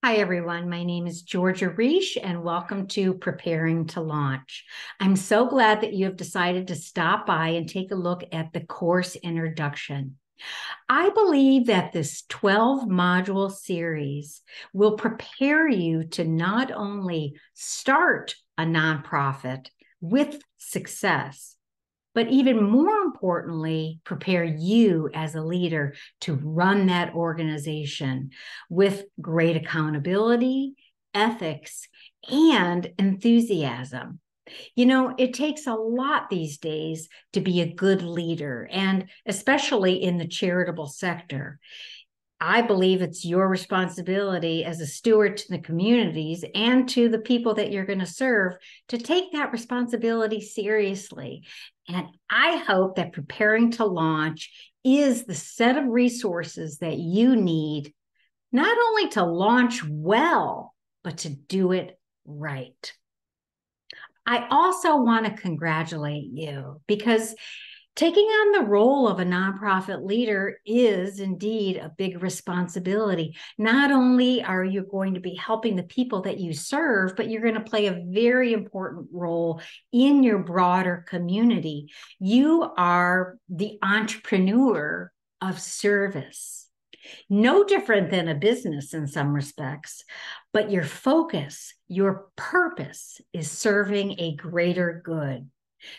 Hi, everyone. My name is Georgia Reish, and welcome to Preparing to Launch. I'm so glad that you have decided to stop by and take a look at the course introduction. I believe that this 12-module series will prepare you to not only start a nonprofit with success, but even more importantly, prepare you as a leader to run that organization with great accountability, ethics, and enthusiasm. You know, it takes a lot these days to be a good leader, and especially in the charitable sector. I believe it's your responsibility as a steward to the communities and to the people that you're going to serve to take that responsibility seriously. And I hope that Preparing to Launch is the set of resources that you need, not only to launch well, but to do it right. I also want to congratulate you because taking on the role of a nonprofit leader is indeed a big responsibility. Not only are you going to be helping the people that you serve, but you're going to play a very important role in your broader community. You are the entrepreneur of service. No different than a business in some respects, but your focus, your purpose is serving a greater good.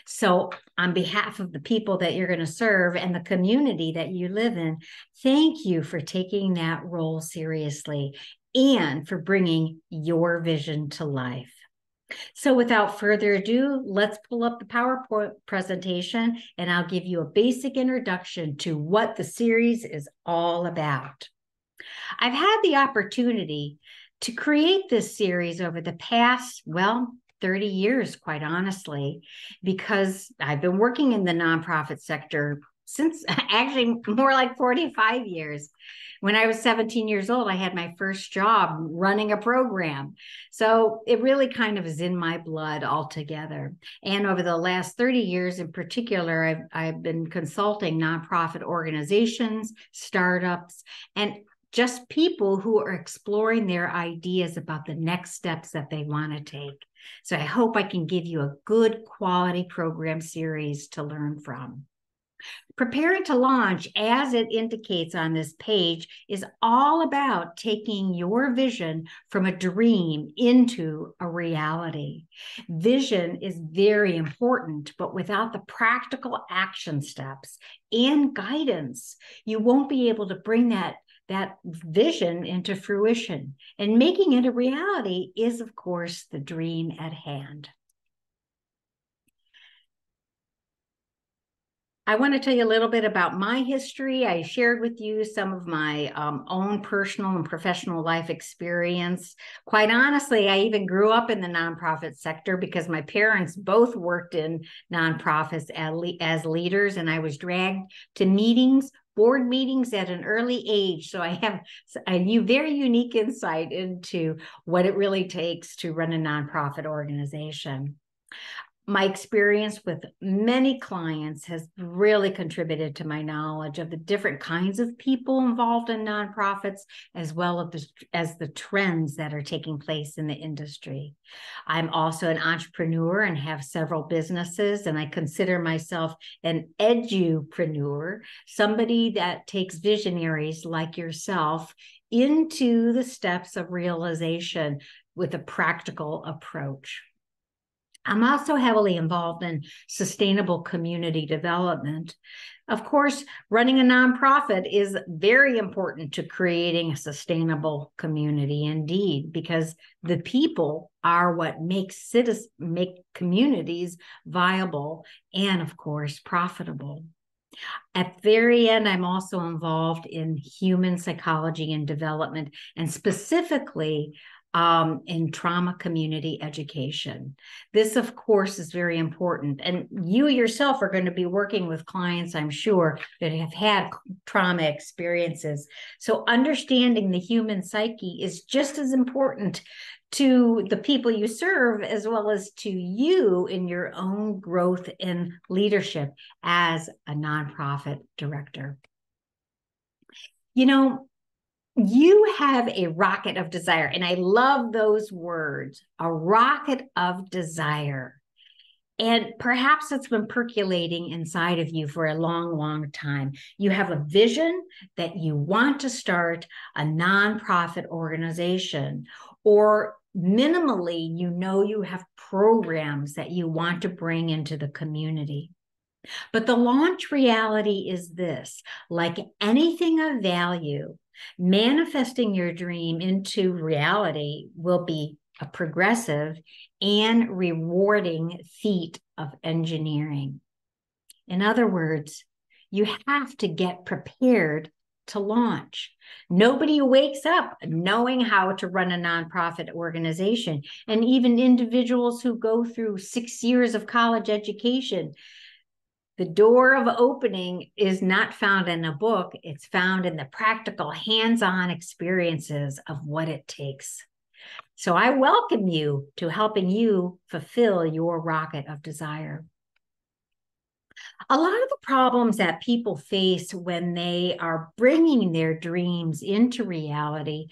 So on behalf of the people that you're going to serve and the community that you live in, thank you for taking that role seriously and for bringing your vision to life. So without further ado, let's pull up the PowerPoint presentation and I'll give you a basic introduction to what the series is all about. I've had the opportunity to create this series over the past, 30 years, quite honestly, because I've been working in the nonprofit sector since actually more like 45 years. When I was 17 years old, I had my first job running a program. So it really kind of is in my blood altogether. And over the last 30 years in particular, I've been consulting nonprofit organizations, startups, and just people who are exploring their ideas about the next steps that they want to take. So I hope I can give you a good quality program series to learn from. Preparing to Launch, as it indicates on this page, is all about taking your vision from a dream into a reality. Vision is very important, but without the practical action steps and guidance, you won't be able to bring that vision into fruition. And making it a reality is, of course, the dream at hand. I want to tell you a little bit about my history. I shared with you some of my own personal and professional life experience. Quite honestly, I even grew up in the nonprofit sector because my parents both worked in nonprofits as leaders, and I was dragged to board meetings at an early age. So I have a very unique insight into what it really takes to run a nonprofit organization. My experience with many clients has really contributed to my knowledge of the different kinds of people involved in nonprofits, as well as the trends that are taking place in the industry. I'm also an entrepreneur and have several businesses, and I consider myself an edupreneur, somebody that takes visionaries like yourself into the steps of realization with a practical approach. I'm also heavily involved in sustainable community development. Of course, running a nonprofit is very important to creating a sustainable community indeed, because the people are what make communities viable and, of course, profitable. At the very end, I'm also involved in human psychology and development, and specifically in trauma community education. This, of course, is very important. And you yourself are going to be working with clients, I'm sure, that have had trauma experiences. So understanding the human psyche is just as important to the people you serve, as well as to you in your own growth and leadership as a nonprofit director. You know, you have a rocket of desire, and I love those words, a rocket of desire. And perhaps it's been percolating inside of you for a long, long time. You have a vision that you want to start a nonprofit organization, or minimally, you have programs that you want to bring into the community. But the launch reality is this: like anything of value, manifesting your dream into reality will be a progressive and rewarding feat of engineering. In other words, you have to get prepared to launch. Nobody wakes up knowing how to run a nonprofit organization, and even individuals who go through 6 years of college education. The door of opening is not found in a book. It's found in the practical, hands-on experiences of what it takes. So I welcome you to helping you fulfill your rocket of desire. A lot of the problems that people face when they are bringing their dreams into reality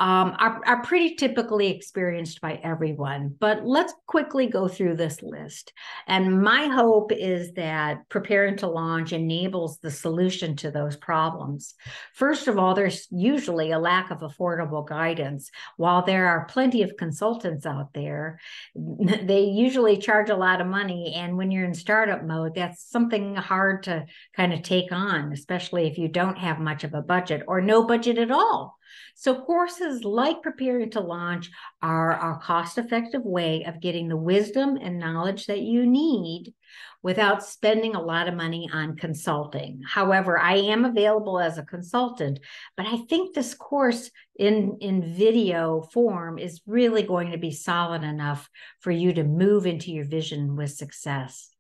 are pretty typically experienced by everyone. But let's quickly go through this list. And my hope is that preparing to launch enables the solution to those problems. First of all, there's usually a lack of affordable guidance. While there are plenty of consultants out there, they usually charge a lot of money. And when you're in startup mode, that's something hard to kind of take on, especially if you don't have much of a budget or no budget at all. So courses like Preparing to Launch are a cost-effective way of getting the wisdom and knowledge that you need without spending a lot of money on consulting. However, I am available as a consultant, but I think this course in video form is really going to be solid enough for you to move into your vision with success.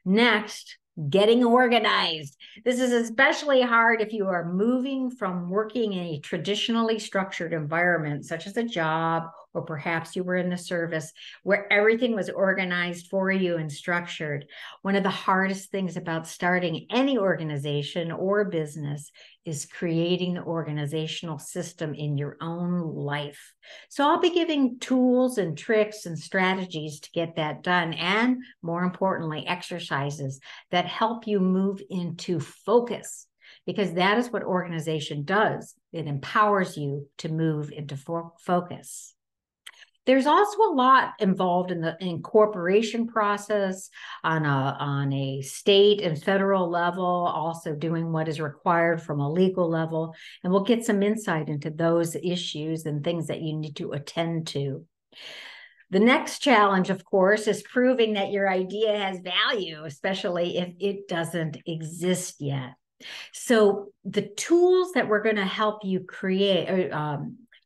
Next, getting organized. This is especially hard if you are moving from working in a traditionally structured environment, such as a job, or perhaps you were in the service where everything was organized for you and structured. One of the hardest things about starting any organization or business is creating the organizational system in your own life. So I'll be giving tools and tricks and strategies to get that done, and more importantly, exercises that help you move into focus, because that is what organization does. It empowers you to move into focus. There's also a lot involved in the incorporation process on a state and federal level, also doing what is required from a legal level. And we'll get some insight into those issues and things that you need to attend to. The next challenge, of course, is proving that your idea has value, especially if it doesn't exist yet. So the tools that we're going to help you create,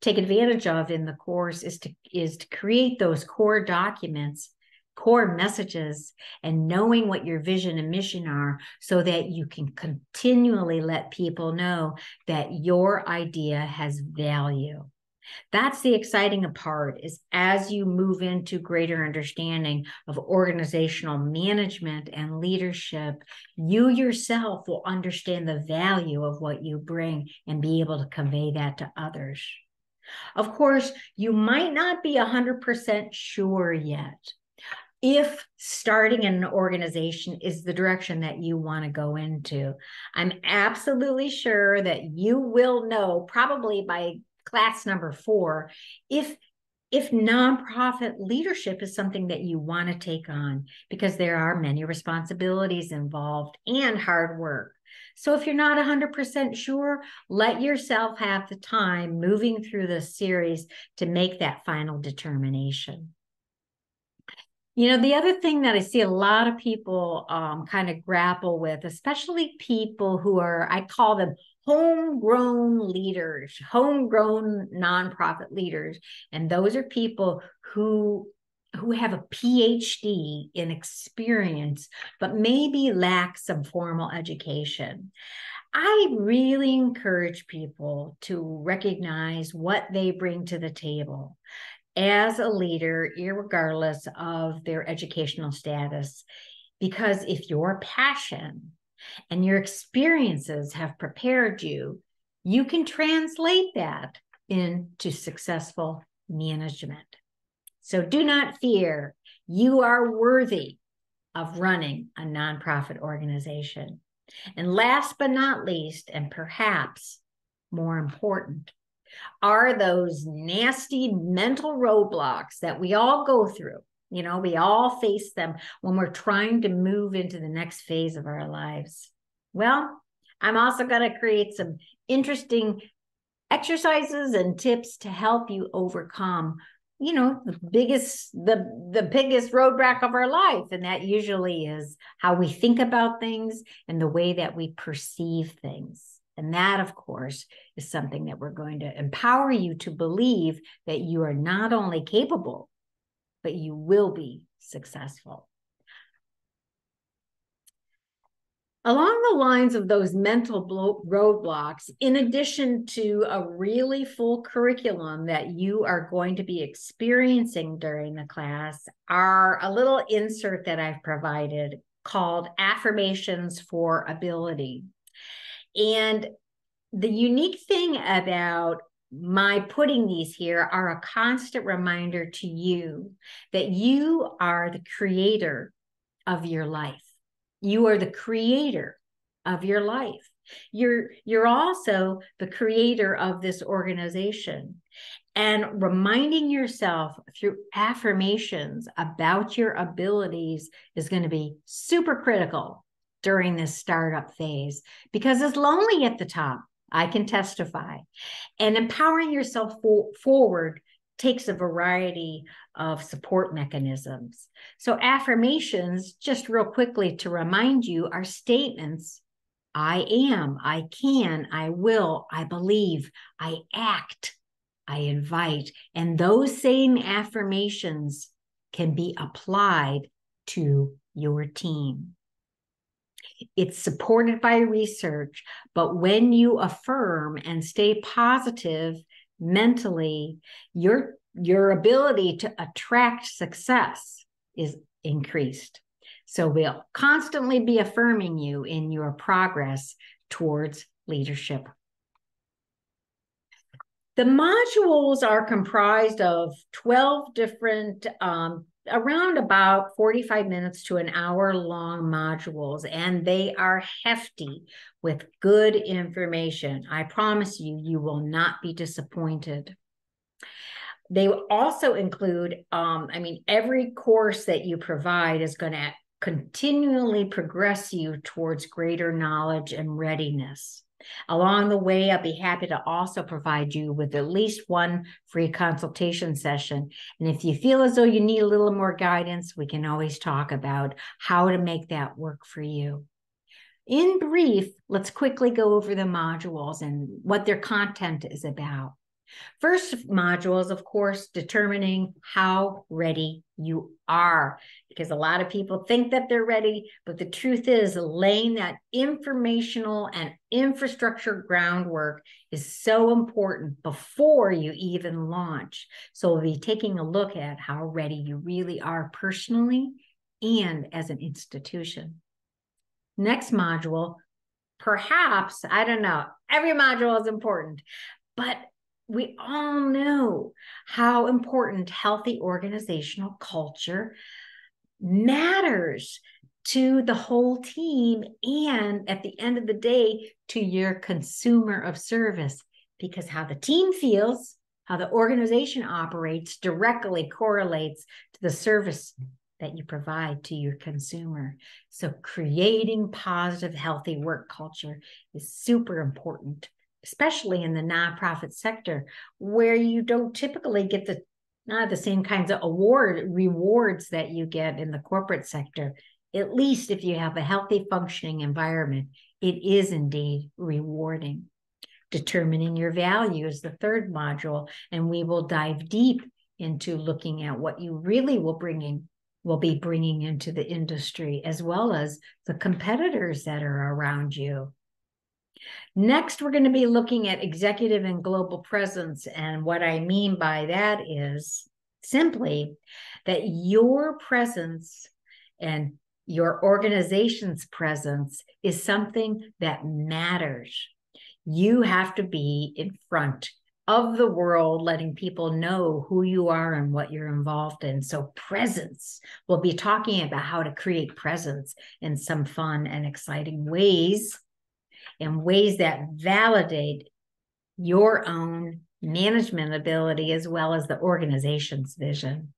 take advantage of in the course is to create those core documents, core messages, and knowing what your vision and mission are, so that you can continually let people know that your idea has value. That's the exciting part, is as you move into greater understanding of organizational management and leadership, you yourself will understand the value of what you bring and be able to convey that to others. Of course, you might not be 100% sure yet if starting an organization is the direction that you want to go into. I'm absolutely sure that you will know, probably by class number 4, if nonprofit leadership is something that you want to take on, because there are many responsibilities involved and hard work. So if you're not 100% sure, let yourself have the time moving through this series to make that final determination. The other thing that I see a lot of people kind of grapple with, especially people who are, I call them homegrown leaders, homegrown nonprofit leaders. And those are people who have a PhD in experience, but maybe lack some formal education. I really encourage people to recognize what they bring to the table as a leader, regardless of their educational status. Because if your passion and your experiences have prepared you, you can translate that into successful management. So do not fear. You are worthy of running a nonprofit organization. And last but not least, and perhaps more important, are those nasty mental roadblocks that we all go through. We all face them when we're trying to move into the next phase of our lives. Well, I'm also going to create some interesting exercises and tips to help you overcome, the biggest roadblock of our life. And that usually is how we think about things and the way that we perceive things. And that, of course, is something that we're going to empower you to believe, that you are not only capable, but you will be successful. Along the lines of those mental roadblocks, in addition to a really full curriculum that you are going to be experiencing during the class, are a little insert that I've provided called Affirmations for Ability. And the unique thing about my putting these here are a constant reminder to you that you are the creator of your life. You are the creator of your life. You're also the creator of this organization. And reminding yourself through affirmations about your abilities is going to be super critical during this startup phase, because it's lonely at the top. I can testify. And empowering yourself forward takes a variety of support mechanisms. So affirmations, just real quickly to remind you, are statements: I am, I can, I will, I believe, I act, I invite. And those same affirmations can be applied to your team. It's supported by research, but when you affirm and stay positive mentally, your ability to attract success is increased. So we'll constantly be affirming you in your progress towards leadership. The modules are comprised of 12 different around about 45 minutes to an hour long modules, and they are hefty with good information. I promise you, you will not be disappointed. They also include, every course that you provide is going to continually progress you towards greater knowledge and readiness. Along the way, I'll be happy to also provide you with at least one free consultation session. And if you feel as though you need a little more guidance, we can always talk about how to make that work for you. In brief, let's quickly go over the modules and what their content is about. First module is, of course, determining how ready you are, because a lot of people think that they're ready, but the truth is laying that informational and infrastructure groundwork is so important before you even launch. So we'll be taking a look at how ready you really are personally and as an institution. Next module, perhaps, I don't know, every module is important, but we all know how important healthy organizational culture matters to the whole team and at the end of the day to your consumer of service, because how the team feels, how the organization operates directly correlates to the service that you provide to your consumer. So creating positive, healthy work culture is super important, especially in the nonprofit sector, where you don't typically get the same kinds of rewards that you get in the corporate sector. At least if you have a healthy, functioning environment, it is indeed rewarding. Determining your value is the third module, and we will dive deep into looking at what you really will be bringing into the industry, as well as the competitors that are around you. Next, we're going to be looking at executive and global presence. And what I mean by that is simply that your presence and your organization's presence is something that matters. You have to be in front of the world, letting people know who you are and what you're involved in. So presence, we'll be talking about how to create presence in some fun and exciting ways, in ways that validate your own management ability as well as the organization's vision.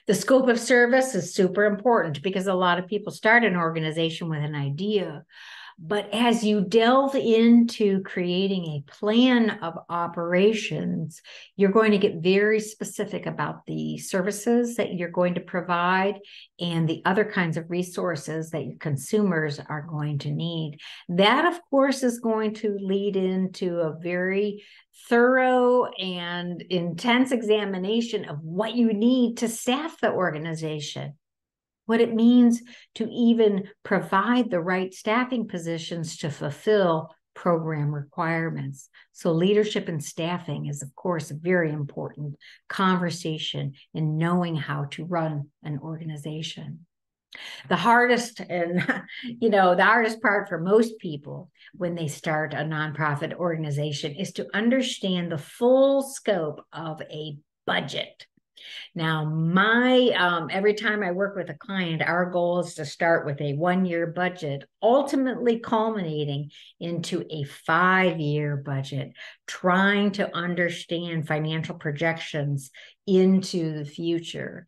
The scope of service is super important because a lot of people start an organization with an idea. But as you delve into creating a plan of operations, you're going to get very specific about the services that you're going to provide and the other kinds of resources that your consumers are going to need. That, of course, is going to lead into a very thorough and intense examination of what you need to staff the organization, what it means to even provide the right staffing positions to fulfill program requirements. So leadership and staffing is, of course, a very important conversation in knowing how to run an organization. The hardest part for most people when they start a nonprofit organization is to understand the full scope of a budget. Now, every time I work with a client, our goal is to start with a 1-year budget, ultimately culminating into a 5-year budget, trying to understand financial projections into the future.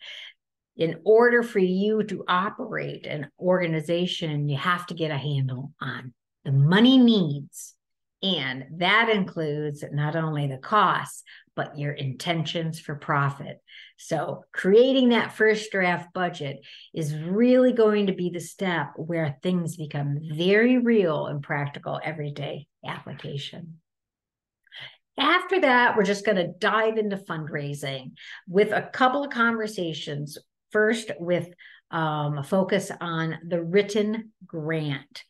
In order for you to operate an organization, you have to get a handle on the money needs. And that includes not only the costs, but your intentions for profit. So creating that first draft budget is really going to be the step where things become very real and practical everyday application. After that, we're just going to dive into fundraising with a couple of conversations. First, with a focus on the written grant,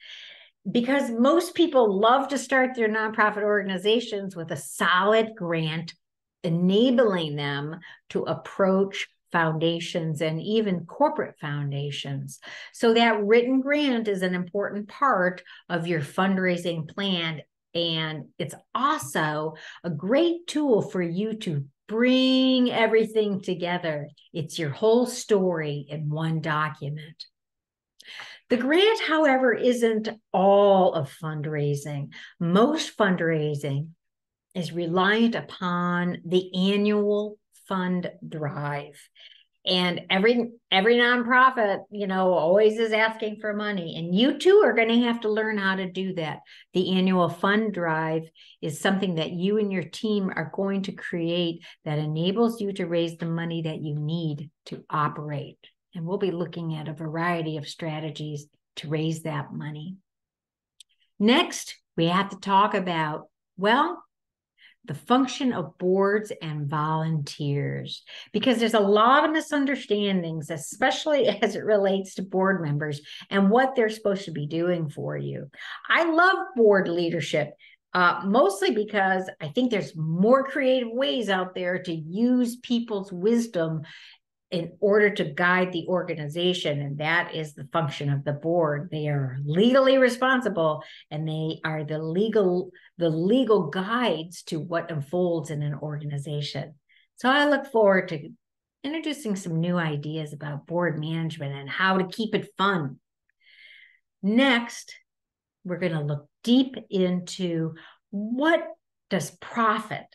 because most people love to start their nonprofit organizations with a solid grant, enabling them to approach foundations and even corporate foundations. So that written grant is an important part of your fundraising plan. And it's also a great tool for you to bring everything together. It's your whole story in one document. The grant, however, isn't all of fundraising. Most fundraising is reliant upon the annual fund drive. And every nonprofit, always is asking for money. And you too are going to have to learn how to do that. The annual fund drive is something that you and your team are going to create that enables you to raise the money that you need to operate. And we'll be looking at a variety of strategies to raise that money. Next, we have to talk about, the function of boards and volunteers, because there's a lot of misunderstandings, especially as it relates to board members and what they're supposed to be doing for you. I love board leadership, mostly because I think there's more creative ways out there to use people's wisdom in order to guide the organization. And that is the function of the board. They are legally responsible, and they are the legal guides to what unfolds in an organization. So I look forward to introducing some new ideas about board management and how to keep it fun. Next, we're going to look deep into what does profit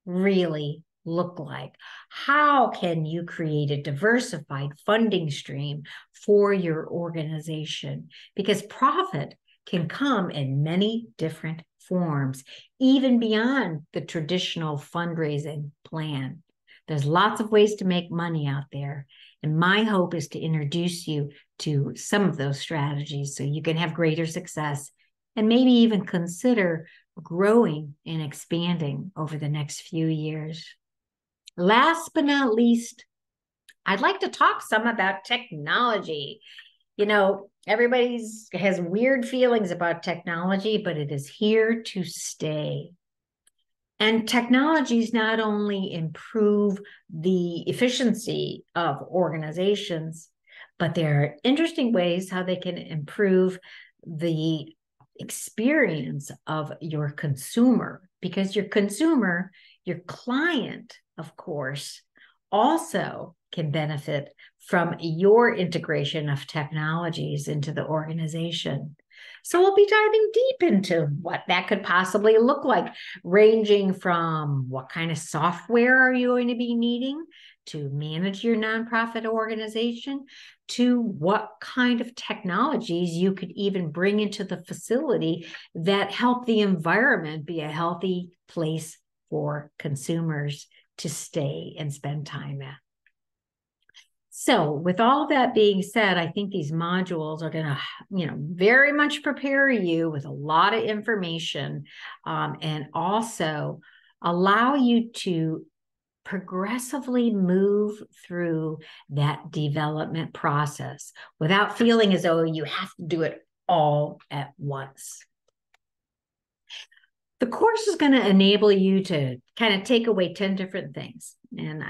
really look like? How can you create a diversified funding stream for your organization? Because profit can come in many different forms, even beyond the traditional fundraising plan. There's lots of ways to make money out there. And my hope is to introduce you to some of those strategies so you can have greater success and maybe even consider growing and expanding over the next few years. Last but not least, I'd like to talk some about technology. You know, everybody has weird feelings about technology, but it is here to stay. And technologies not only improve the efficiency of organizations, but there are interesting ways how they can improve the experience of your consumer, because your consumer, your client, of course, also can benefit from your integration of technologies into the organization. So we'll be diving deep into what that could possibly look like, ranging from what kind of software are you going to be needing to manage your nonprofit organization, to what kind of technologies you could even bring into the facility that help the environment be a healthy place for consumers to stay and spend time at. So with all of that being said, I think these modules are going to, very much prepare you with a lot of information, and also allow you to progressively move through that development process without feeling as though you have to do it all at once. The course is going to enable you to kind of take away 10 different things. And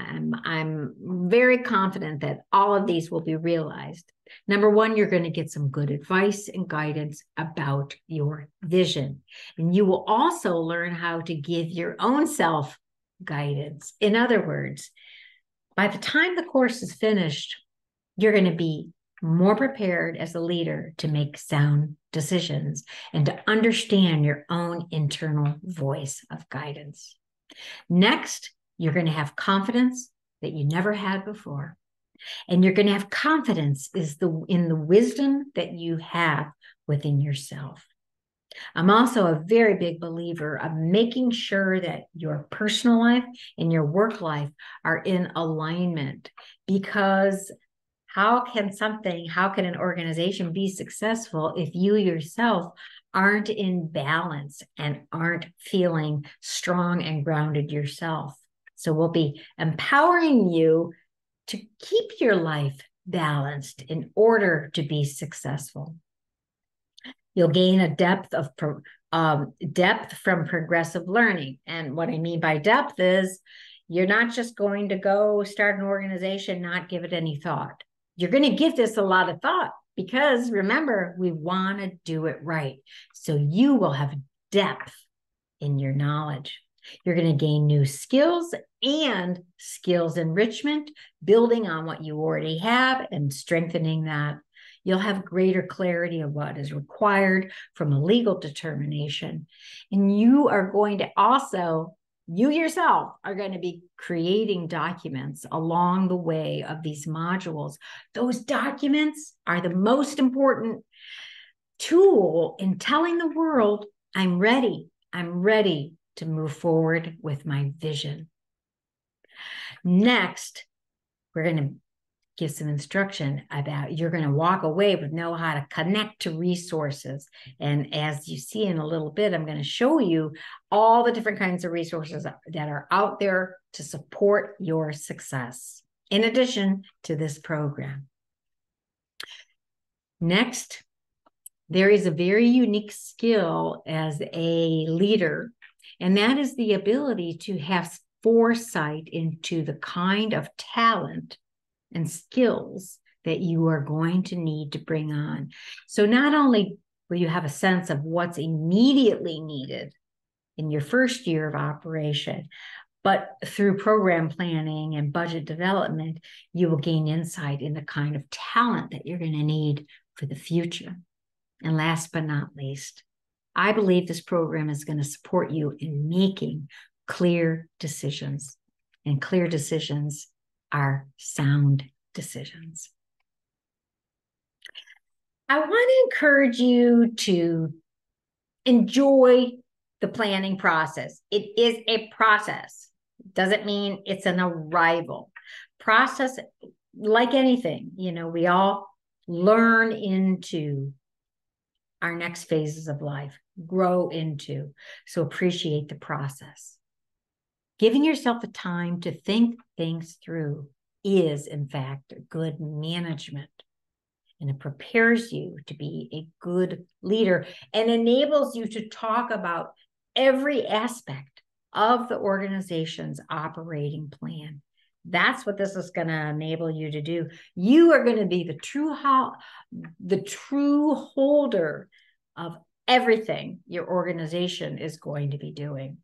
I'm very confident that all of these will be realized. Number one, you're going to get some good advice and guidance about your vision. And you will also learn how to give your own self guidance. In other words, by the time the course is finished, you're going to be more prepared as a leader to make sound decisions and to understand your own internal voice of guidance. Next, you're going to have confidence that you never had before. And you're going to have confidence in the wisdom that you have within yourself. I'm also a very big believer of making sure that your personal life and your work life are in alignment, because how can an organization be successful if you yourself aren't in balance and aren't feeling strong and grounded yourself? So we'll be empowering you to keep your life balanced in order to be successful. You'll gain a depth from progressive learning. And what I mean by depth is you're not just going to go start an organization, not give it any thought. You're going to give this a lot of thought, because remember, we want to do it right. So you will have depth in your knowledge. You're going to gain new skills and skills enrichment, building on what you already have and strengthening that. You'll have greater clarity of what is required from a legal determination. And you are going to also, you yourself are going to be creating documents along the way of these modules. Those documents are the most important tool in telling the world, I'm ready to move forward with my vision. Next, we're going to give some instruction about you're going to walk away with know how to connect to resources. And as you see in a little bit, I'm going to show you all the different kinds of resources that are out there to support your success, in addition to this program. Next, there is a very unique skill as a leader, and that is the ability to have foresight into the kind of talent and skills that you are going to need to bring on. So not only will you have a sense of what's immediately needed in your first year of operation, but through program planning and budget development, you will gain insight in the kind of talent that you're going to need for the future. And last but not least, I believe this program is going to support you in making clear decisions. And clear decisions are sound decisions. I want to encourage you to enjoy the planning process. It is a process. Doesn't mean it's an arrival. Process, like anything, we all learn into our next phases of life, grow into. So appreciate the process. Giving yourself the time to think things through is, in fact, good management. And it prepares you to be a good leader and enables you to talk about every aspect of the organization's operating plan. That's what this is going to enable you to do. You are going to be the true holder of everything your organization is going to be doing.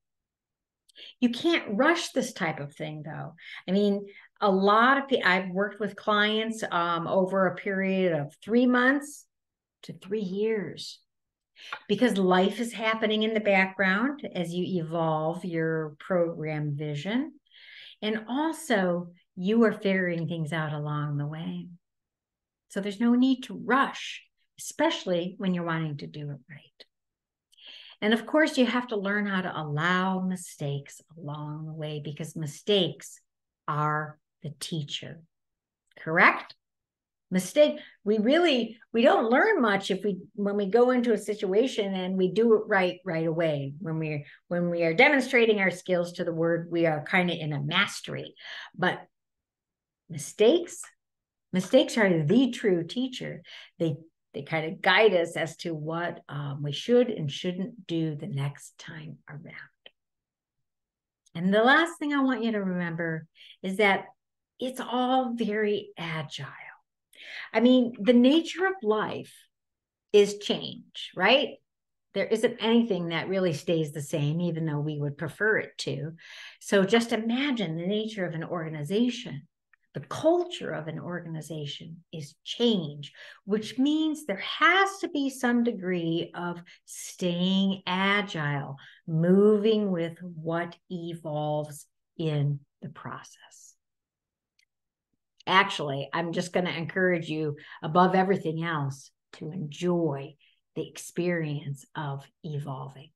You can't rush this type of thing, though. I mean, a lot of people, I've worked with clients over a period of 3 months to 3 years, because life is happening in the background as you evolve your program vision. And also, you are figuring things out along the way. So there's no need to rush, especially when you're wanting to do it right. And of course, you have to learn how to allow mistakes along the way, because mistakes are the teacher. Correct? Mistake. We don't learn much when we go into a situation and we do it right away. When we are demonstrating our skills to the word, we are kind of in a mastery. But mistakes are the true teacher. They kind of guide us as to what we should and shouldn't do the next time around. And the last thing I want you to remember is that it's all very agile. I mean, the nature of life is change, right? There isn't anything that really stays the same, even though we would prefer it to. So just imagine the nature of an organization. The culture of an organization is change, which means there has to be some degree of staying agile, moving with what evolves in the process. Actually, I'm just going to encourage you, above everything else, to enjoy the experience of evolving.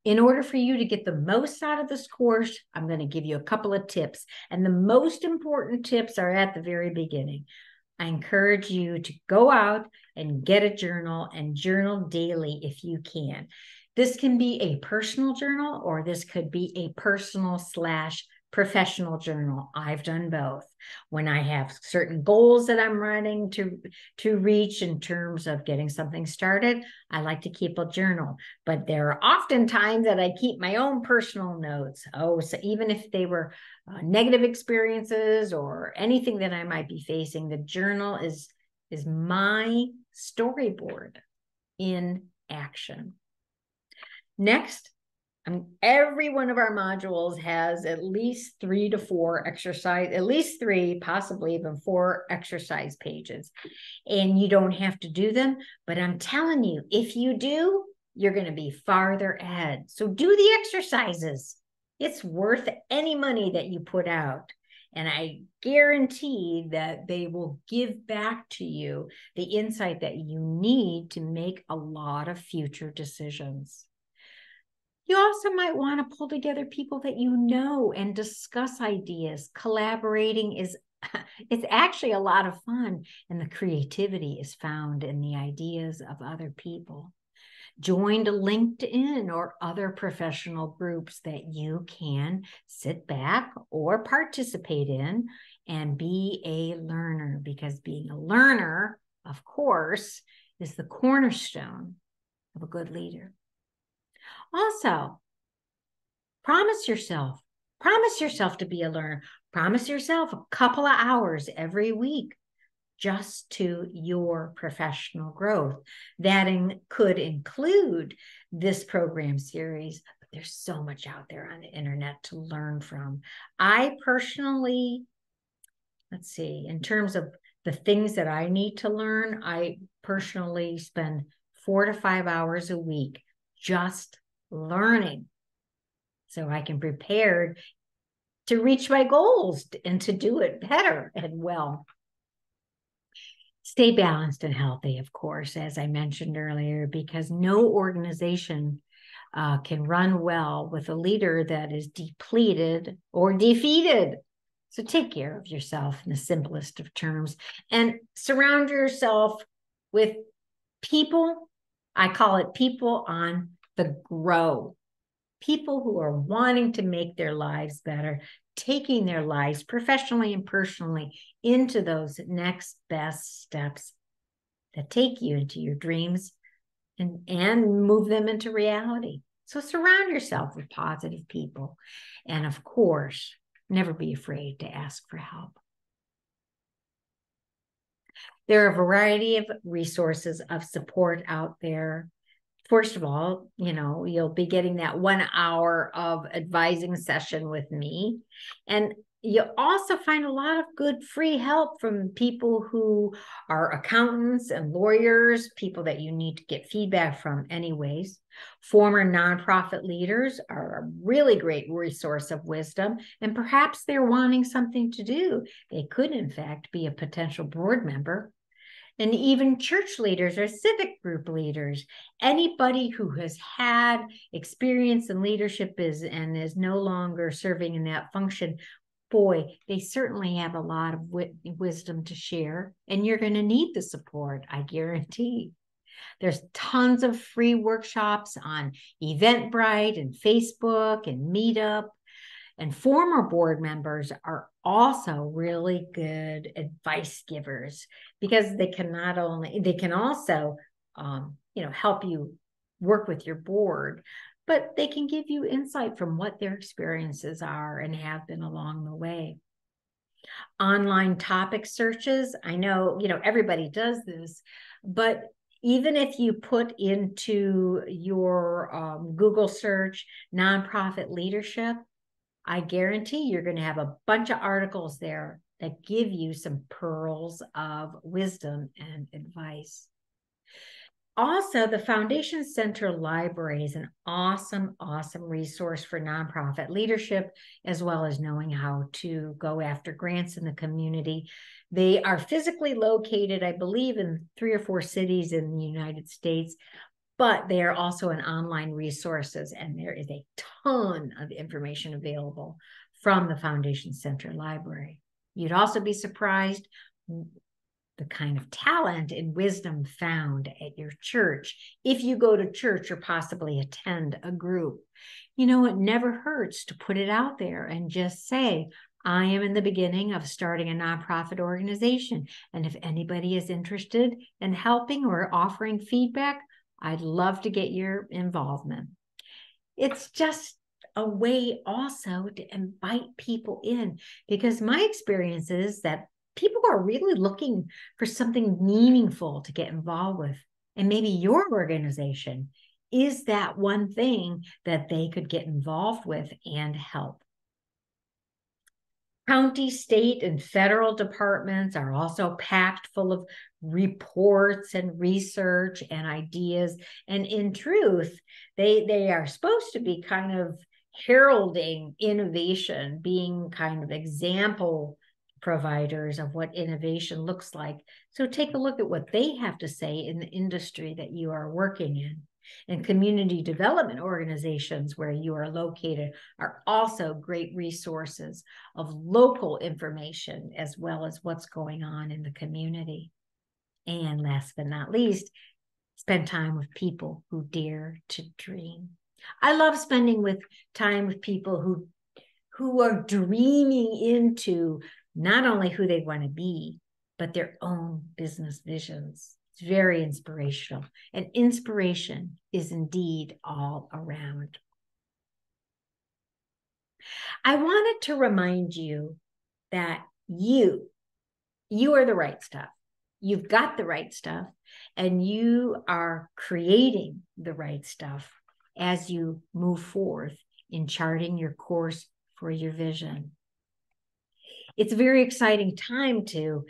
In order for you to get the most out of this course, I'm going to give you a couple of tips. And the most important tips are at the very beginning. I encourage you to go out and get a journal and journal daily if you can. This can be a personal journal, or this could be a personal/professional journal. I've done both. When I have certain goals that I'm running to reach in terms of getting something started, I like to keep a journal. But there are often times that I keep my own personal notes. Oh, so even if they were negative experiences or anything that I might be facing, the journal is my storyboard in action. Next, every one of our modules has at least 3 to 4 exercise, at least 3, possibly even 4 exercise pages. And you don't have to do them, but I'm telling you, if you do, you're going to be farther ahead. So do the exercises. It's worth any money that you put out. And I guarantee that they will give back to you the insight that you need to make a lot of future decisions. You also might want to pull together people that you know and discuss ideas. Collaborating is It's actually a lot of fun, and the creativity is found in the ideas of other people. Join LinkedIn or other professional groups that you can sit back or participate in and be a learner, because being a learner, of course, is the cornerstone of a good leader. Also, promise yourself to be a learner. Promise yourself a couple of hours every week just to your professional growth. That could include this program series, but there's so much out there on the internet to learn from. I personally, let's see, in terms of the things that I need to learn, I personally spend 4 to 5 hours a week just learning so I can prepare to reach my goals and to do it better and well. Stay balanced and healthy, of course, as I mentioned earlier, because no organization can run well with a leader that is depleted or defeated. So take care of yourself in the simplest of terms, and surround yourself with people. I call it people on the grow. People who are wanting to make their lives better, taking their lives professionally and personally into those next best steps that take you into your dreams and move them into reality. So surround yourself with positive people. And of course, never be afraid to ask for help. There are a variety of resources of support out there. First of all, you'll be getting that 1 hour of advising session with me. And you'll also find a lot of good free help from people who are accountants and lawyers, people that you need to get feedback from anyways. Former nonprofit leaders are a really great resource of wisdom, and perhaps they're wanting something to do. They could, in fact, be a potential board member. And even church leaders or civic group leaders, anybody who has had experience in leadership and is no longer serving in that function, boy, they certainly have a lot of wisdom to share, and you're going to need the support, I guarantee. There's tons of free workshops on Eventbrite and Facebook and Meetup. And former board members are also really good advice givers, because they can also help you work with your board, but they can give you insight from what their experiences are and have been along the way. Online topic searches, I know, everybody does this, but even if you put into your Google search nonprofit leadership, I guarantee you're going to have a bunch of articles there that give you some pearls of wisdom and advice. Also, the Foundation Center Library is an awesome, awesome resource for nonprofit leadership, as well as knowing how to go after grants in the community. They are physically located, I believe, in 3 or 4 cities in the United States, but they are also an online resources, and there is a ton of information available from the Foundation Center Library. You'd also be surprised the kind of talent and wisdom found at your church if you go to church or possibly attend a group. It never hurts to put it out there and just say, I am in the beginning of starting a nonprofit organization, and if anybody is interested in helping or offering feedback, I'd love to get your involvement. It's just a way also to invite people in, because my experience is that people are really looking for something meaningful to get involved with. And maybe your organization is that one thing that they could get involved with and help. County, state, and federal departments are also packed full of reports and research and ideas. And in truth, they are supposed to be kind of heralding innovation, being kind of example providers of what innovation looks like. So take a look at what they have to say in the industry that you are working in. And community development organizations where you are located are also great resources of local information as well as what's going on in the community. And last but not least, spend time with people who dare to dream. I love spending time with people who are dreaming into not only who they want to be, but their own business visions. It's very inspirational, and inspiration is indeed all around. I wanted to remind you that you are the right stuff. You've got the right stuff, and you are creating the right stuff as you move forth in charting your course for your vision. It's a very exciting time to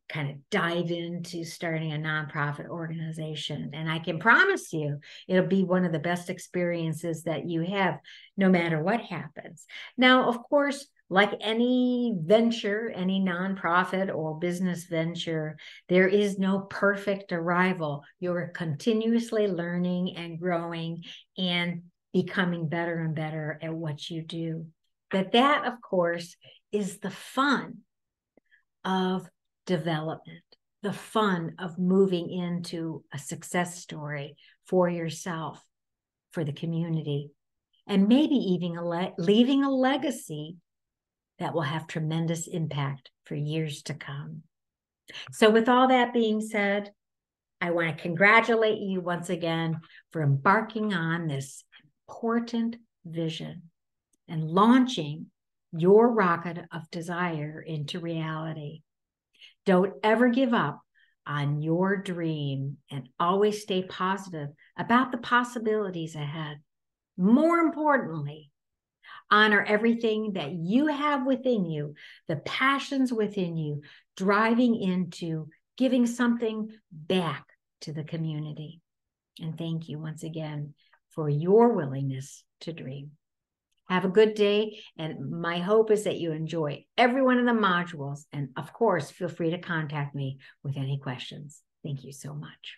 kind of dive into starting a nonprofit organization. And I can promise you, it'll be one of the best experiences that you have, no matter what happens. Now, of course, like any venture, any nonprofit or business venture, there is no perfect arrival. You're continuously learning and growing and becoming better and better at what you do. But that, of course, is the fun of development, the fun of moving into a success story for yourself, for the community, and maybe even leaving a legacy that will have tremendous impact for years to come. So with all that being said, I want to congratulate you once again for embarking on this important vision and launching your rocket of desire into reality. Don't ever give up on your dream and always stay positive about the possibilities ahead. More importantly, honor everything that you have within you, the passions within you, driving into giving something back to the community. And thank you once again for your willingness to dream. Have a good day, and my hope is that you enjoy every one of the modules. And of course, feel free to contact me with any questions. Thank you so much.